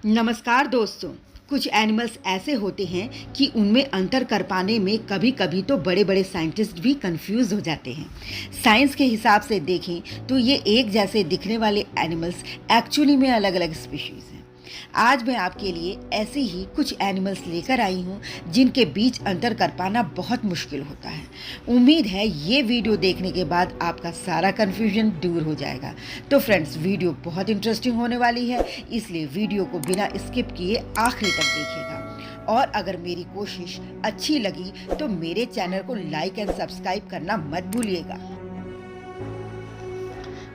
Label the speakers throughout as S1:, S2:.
S1: नमस्कार दोस्तों। कुछ एनिमल्स ऐसे होते हैं कि उनमें अंतर कर पाने में कभी कभी तो बड़े बड़े साइंटिस्ट भी कंफ्यूज हो जाते हैं। साइंस के हिसाब से देखें तो ये एक जैसे दिखने वाले एनिमल्स एक्चुअली में अलग अलग स्पीशीज़ हैं। आज मैं आपके लिए ऐसे ही कुछ एनिमल्स लेकर आई हूँ जिनके बीच अंतर कर पाना बहुत मुश्किल होता है। उम्मीद है ये वीडियो देखने के बाद आपका सारा कन्फ्यूजन दूर हो जाएगा। तो फ्रेंड्स, वीडियो बहुत इंटरेस्टिंग होने वाली है, इसलिए वीडियो को बिना स्किप किए आखिरी तक देखिएगा। और अगर मेरी कोशिश अच्छी लगी तो मेरे चैनल को लाइक एंड सब्सक्राइब करना मत भूलिएगा।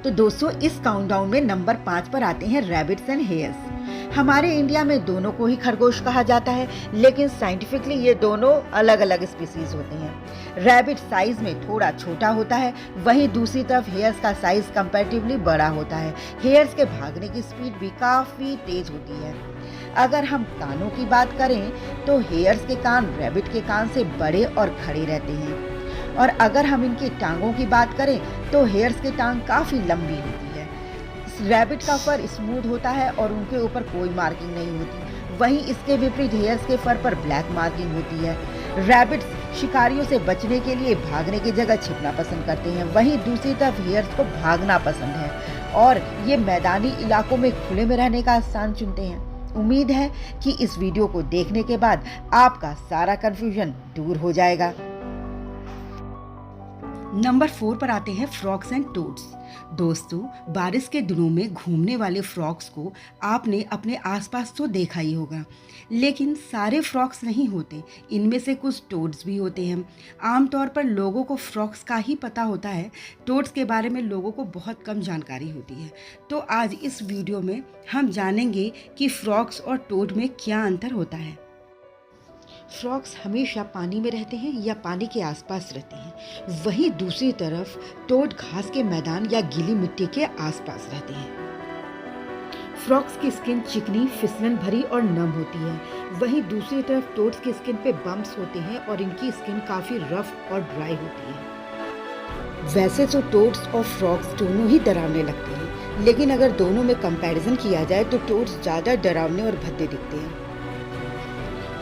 S1: तो दोस्तों, इस काउंटडाउन में नंबर 5 पर आते हैं रैबिट्स एंड हेयर्स। हमारे इंडिया में दोनों को ही खरगोश कहा जाता है, लेकिन साइंटिफिकली ये दोनों अलग अलग स्पीसीज होते हैं। रैबिट साइज में थोड़ा छोटा होता है, वहीं दूसरी तरफ हेयर्स का साइज कंपैरेटिवली बड़ा होता है। हेयर्स के भागने की स्पीड भी काफ़ी तेज होती है। अगर हम कानों की बात करें तो हेयर्स के कान रैबिट के कान से बड़े और खड़े रहते हैं, और अगर हम इनकी टांगों की बात करें तो हेयर्स की टांग काफ़ी लंबी होती है। रैबिट का फर स्मूथ होता है और उनके ऊपर कोई मार्किंग नहीं होती, वहीं इसके विपरीत हेयर्स के फर पर ब्लैक मार्किंग होती है। रैबिट्स शिकारियों से बचने के लिए भागने की जगह छिपना पसंद करते हैं, वहीं दूसरी तरफ हेयर्स को भागना पसंद है और ये मैदानी इलाकों में खुले में रहने का स्थान चुनते हैं। उम्मीद है कि इस वीडियो को देखने के बाद आपका सारा कन्फ्यूजन दूर हो जाएगा। नंबर 4 पर आते हैं फ्रॉग्स एंड टोड्स। दोस्तों, बारिश के दिनों में घूमने वाले फ्रॉग्स को आपने अपने आसपास तो देखा ही होगा, लेकिन सारे फ्रॉग्स नहीं होते, इनमें से कुछ टोड्स भी होते हैं। आमतौर पर लोगों को फ्रॉग्स का ही पता होता है, टोड्स के बारे में लोगों को बहुत कम जानकारी होती है। तो आज इस वीडियो में हम जानेंगे कि फ्रॉग्स और टोड में क्या अंतर होता है। फ्रॉग्स हमेशा पानी में रहते हैं या पानी के आसपास रहते हैं, वहीं दूसरी तरफ टोड घास के मैदान या गीली मिट्टी के आसपास रहते हैं। फ्रॉग्स की स्किन चिकनी, फिसलन भरी और नम होती है, वहीं दूसरी तरफ टोड्स की स्किन पे बम्प्स होते हैं और इनकी स्किन काफ़ी रफ और ड्राई होती है। वैसे तो टोड्स और फ्रॉग्स दोनों ही डरावने लगते हैं, लेकिन अगर दोनों में कंपैरिजन किया जाए तो टोड्स ज़्यादा डरावने और भद्दे दिखते हैं।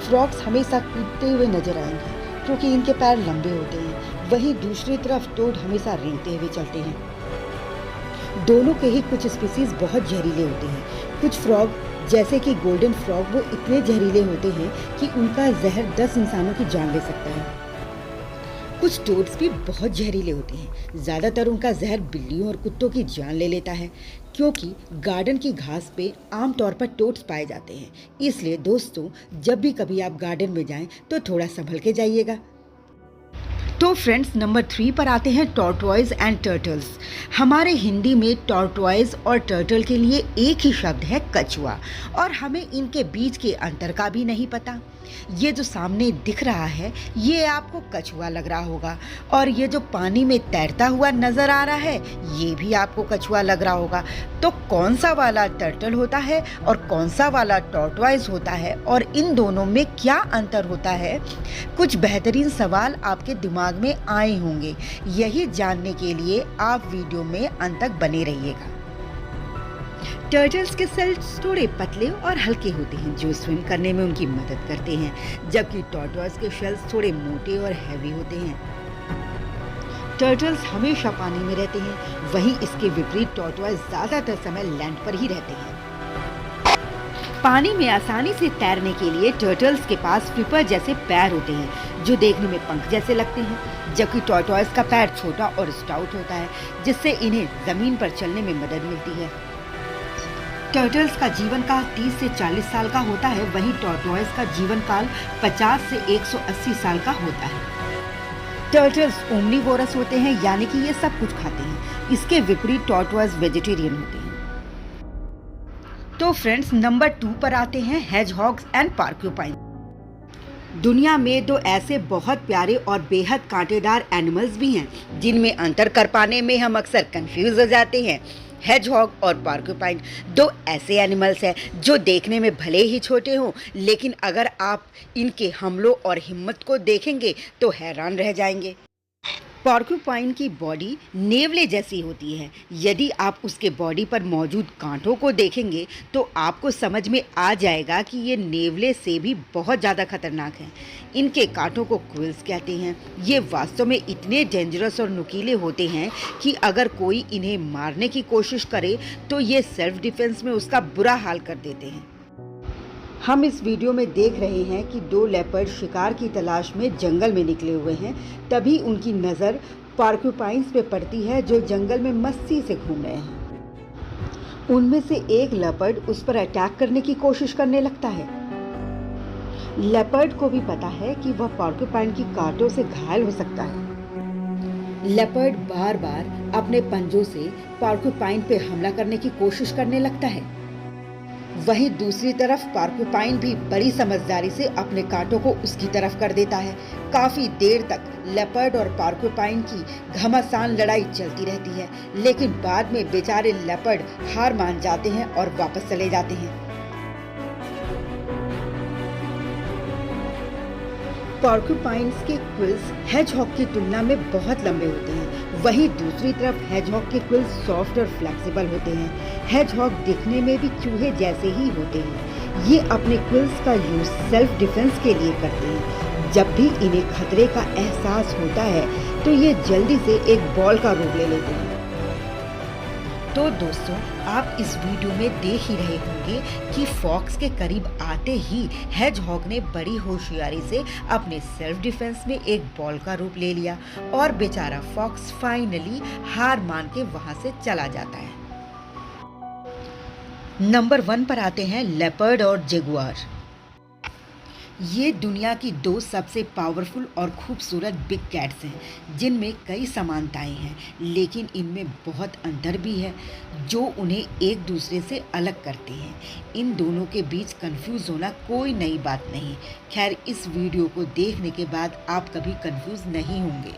S1: फ्रॉग्स हमेशा कूदते हुए नजर आएंगे क्योंकि इनके पैर लंबे होते हैं, वहीं दूसरी तरफ टोड हमेशा रेंगते हुए चलते हैं। दोनों के ही कुछ स्पीसीज बहुत जहरीले होते हैं। कुछ फ्रॉग जैसे कि गोल्डन फ्रॉग वो इतने जहरीले होते हैं कि उनका जहर 10 इंसानों की जान ले सकता है। कुछ टोड्स भी बहुत जहरीले होते हैं, ज़्यादातर उनका जहर बिल्लियों और कुत्तों की जान ले लेता है, क्योंकि गार्डन की घास पे आमतौर पर टोड्स पाए जाते हैं। इसलिए दोस्तों, जब भी कभी आप गार्डन में जाएं तो थोड़ा संभल के जाइएगा। तो फ्रेंड्स, नंबर 3 पर आते हैं टॉर्टॉइज एंड टर्टल्स। हमारे हिंदी में टॉर्टॉइज और टर्टल के लिए एक ही शब्द है कछुआ, और हमें इनके बीच के अंतर का भी नहीं पता। ये जो सामने दिख रहा है ये आपको कछुआ लग रहा होगा, और ये जो पानी में तैरता हुआ नजर आ रहा है ये भी आपको कछुआ लग रहा होगा। तो कौन सा वाला टर्टल होता है और कौन सा वाला टॉर्टॉइज होता है, और इन दोनों में क्या अंतर होता है? कुछ बेहतरीन सवाल आपके दिमाग में आए होंगे। यही जानने के लिए आप वीडियो में अंत तक बने रहिएगा। टर्टल्स के सेल्स थोड़े पतले और हल्के होते हैं जो स्विम करने में उनकी मदद करते हैं, जबकि टॉर्टॉइज के शेल्स थोड़े मोटे और हैवी होते हैं। टर्टल्स हमेशा पानी में रहते हैं, वहीं इसके विपरीत टॉर्टॉइज ज़्यादातर समय लैंड पर ही रहते हैं। पानी में आसानी से तैरने के लिए टर्टल्स के पास फ्लिपर जैसे पैर होते हैं जो देखने में पंख जैसे लगते हैं, जबकि टॉर्टॉइज का पैर छोटा और स्टाउट होता है जिससे इन्हें ज़मीन पर चलने में मदद मिलती है। टर्टल्स का जीवन काल 30 से 40 साल का होता है, वहीं टॉर्टॉइज का जीवन काल 50 से 180 साल का होता है। टर्टल्स ओमनीवोरस होते हैं, यानी कि ये सब कुछ खाते हैं। इसके विपरीत टॉर्टॉइज वेजिटेरियन होते हैं। तो फ्रेंड्स, नंबर 2 पर आते हैं हेजहॉग्स एंड पार्क्यूपाइन। दुनिया में दो ऐसे बहुत प्यारे और बेहद कांटेदार एनिमल्स भी हैं जिनमें अंतर कर पाने में हम अक्सर कंफ्यूज हो जाते हैं। हेजहॉग और पार्क्यूपाइन दो ऐसे एनिमल्स हैं जो देखने में भले ही छोटे हों, लेकिन अगर आप इनके हमलों और हिम्मत को देखेंगे तो हैरान रह जाएंगे। पॉर्क्यूपाइन की बॉडी नेवले जैसी होती है। यदि आप उसके बॉडी पर मौजूद कांटों को देखेंगे तो आपको समझ में आ जाएगा कि ये नेवले से भी बहुत ज़्यादा खतरनाक हैं। इनके कांटों को क्विल्स कहते हैं। ये वास्तव में इतने डेंजरस और नुकीले होते हैं कि अगर कोई इन्हें मारने की कोशिश करे तो ये सेल्फ डिफेंस में उसका बुरा हाल कर देते हैं। हम इस वीडियो में देख रहे हैं कि दो लेपर्ड शिकार की तलाश में जंगल में निकले हुए हैं। तभी उनकी नज़र पॉर्क्यूपाइन्स पे पड़ती है जो जंगल में मस्ती से घूम रहे हैं। उनमें से एक लेपर्ड उस पर अटैक करने की कोशिश करने लगता है। लेपर्ड को भी पता है कि वह पॉर्क्यूपाइन की कांटों से घायल हो सकता है। लेपर्ड बार बार अपने पंजों से पॉर्क्यूपाइन पे हमला करने की कोशिश करने लगता है। वहीं दूसरी तरफ पॉर्क्यूपाइन भी बड़ी समझदारी से अपने कांटों को उसकी तरफ कर देता है। काफी देर तक लेपर्ड और पॉर्क्यूपाइन की घमासान लड़ाई चलती रहती है, लेकिन बाद में बेचारे लेपर्ड हार मान जाते हैं और वापस चले जाते हैं। पॉर्क्यूपाइन्स के क्विल्स हेजहॉग की तुलना में बहुत लंबे होते हैं। वहीं दूसरी तरफ हेजहॉग के क्विल्स सॉफ्ट और फ्लेक्सिबल होते हैं। हेजहॉग दिखने में भी चूहे जैसे ही होते हैं। ये अपने क्विल्स का यूज सेल्फ डिफेंस के लिए करते हैं। जब भी इन्हें खतरे का एहसास होता है तो ये जल्दी से एक बॉल का रूप ले लेते हैं। तो दोस्तों, आप इस वीडियो में देख ही रहे होंगे कि फॉक्स के करीब आते ही हेजहॉग ने बड़ी होशियारी से अपने सेल्फ डिफेंस में एक बॉल का रूप ले लिया और बेचारा फॉक्स फाइनली हार मान के वहां से चला जाता है। नंबर 1 पर आते हैं लेपर्ड और जगुआर। ये दुनिया की दो सबसे पावरफुल और खूबसूरत बिग कैट्स हैं, जिनमें कई समानताएं हैं, लेकिन इनमें बहुत अंतर भी है जो उन्हें एक दूसरे से अलग करते हैं। इन दोनों के बीच कंफ्यूज होना कोई नई बात नहीं। खैर, इस वीडियो को देखने के बाद आप कभी कंफ्यूज नहीं होंगे।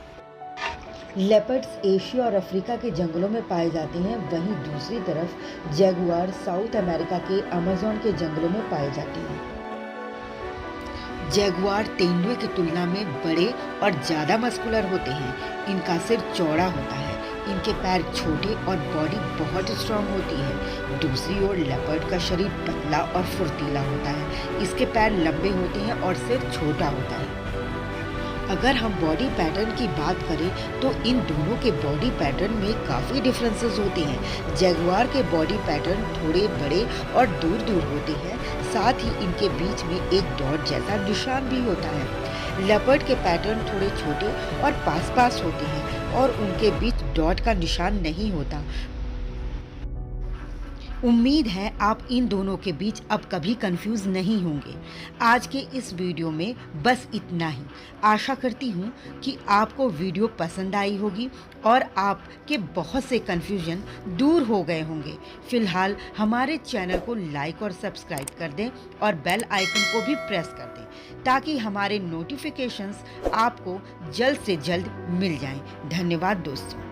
S1: लेपर्ड्स एशिया और अफ्रीका के जंगलों में पाए जाते हैं, वहीं दूसरी तरफ जगुआर साउथ अमेरिका के अमेज़न के जंगलों में पाए जाते हैं। जगुआर तेंदुए की तुलना में बड़े और ज़्यादा मस्कुलर होते हैं। इनका सिर चौड़ा होता है, इनके पैर छोटे और बॉडी बहुत स्ट्रांग होती है। दूसरी ओर लेपर्ड का शरीर पतला और फुर्तीला होता है। इसके पैर लंबे होते हैं और सिर छोटा होता है। अगर हम बॉडी पैटर्न की बात करें तो इन दोनों के बॉडी पैटर्न में काफ़ी डिफरेंसेस होते हैं। जगुआर के बॉडी पैटर्न थोड़े बड़े और दूर दूर होते हैं, साथ ही इनके बीच में एक डॉट जैसा निशान भी होता है। लेपर्ड के पैटर्न थोड़े छोटे और पास पास होते हैं और उनके बीच डॉट का निशान नहीं होता। उम्मीद है आप इन दोनों के बीच अब कभी कंफ्यूज नहीं होंगे। आज के इस वीडियो में बस इतना ही। आशा करती हूँ कि आपको वीडियो पसंद आई होगी और आपके बहुत से कंफ्यूजन दूर हो गए होंगे। फिलहाल हमारे चैनल को लाइक और सब्सक्राइब कर दें और बेल आइकन को भी प्रेस कर दें ताकि हमारे नोटिफिकेशंस आपको जल्द से जल्द मिल जाएं। धन्यवाद दोस्तों।